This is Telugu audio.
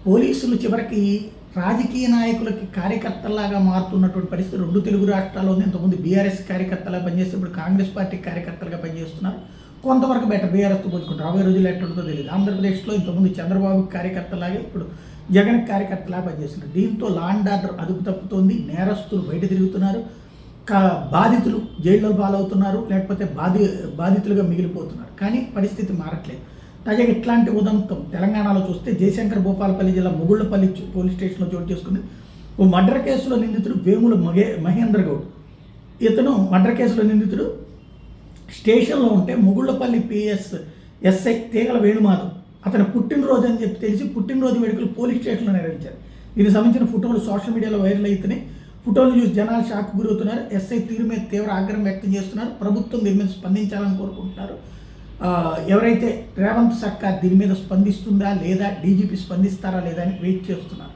పోలీసులు చివరికి రాజకీయ నాయకులకి కార్యకర్తల్లాగా మారుతున్నటువంటి పరిస్థితి రెండు తెలుగు రాష్ట్రాల్లో ఉంది. ఇంతకుముందు బీఆర్ఎస్ కార్యకర్తలుగా పనిచేస్తే ఇప్పుడు కాంగ్రెస్ పార్టీ కార్యకర్తలుగా పనిచేస్తున్నారు. కొంతవరకు బెటర్ బీఆర్ఎస్తో పోల్చుకుంటారు. రాబోయే రోజులు ఎట్టుంటుందో తెలియదు. ఆంధ్రప్రదేశ్లో ఇంతకుముందు చంద్రబాబు కార్యకర్తలాగే ఇప్పుడు జగన్ కార్యకర్తలాగా పనిచేస్తున్నారు. దీంతో లా అండ్ ఆర్డర్ అదుపు తప్పుతోంది. నేరస్తులు బయట తిరుగుతున్నారు. బాధితులు జైల్లో పాలవుతున్నారు, లేకపోతే బాధితులుగా మిగిలిపోతున్నారు. కానీ పరిస్థితి మారట్లేదు. తాజాగా ఇట్లాంటి ఉదంతం తెలంగాణలో చూస్తే జయశంకర్ భూపాలపల్లి జిల్లా ముగుళ్లపల్లి పోలీస్ స్టేషన్లో చోటు చేసుకుంది. ఓ మర్డర్ కేసులో నిందితుడు వేముల మహేంద్ర గౌడ్. ఇతను మర్డర్ కేసులో నిందితుడు స్టేషన్లో ఉంటే ముగుళ్లపల్లి ఎస్ఐ తీగల వేణుమాధవ్ అతని పుట్టినరోజు అని చెప్పి తెలిసి పుట్టినరోజు వేడుకలు పోలీస్ స్టేషన్లో నిర్వహించారు. దీనికి సంబంధించిన ఫోటోలు సోషల్ మీడియాలో వైరల్ అవుతున్నాయి. ఫోటోలు చూసి జనాలు షాక్ గురవుతున్నారు. ఎస్ఐ తీరు మీద తీవ్ర ఆగ్రహం వ్యక్తం చేస్తున్నారు. ప్రభుత్వం దీని మీద స్పందించాలని కోరుకుంటున్నారు. ఎవరైతే రేవంత్ సర్కార్ దీని మీద స్పందిస్తుందా లేదా, డీజీపీ స్పందిస్తారా లేదా అని వెయిట్ చేస్తున్నారు.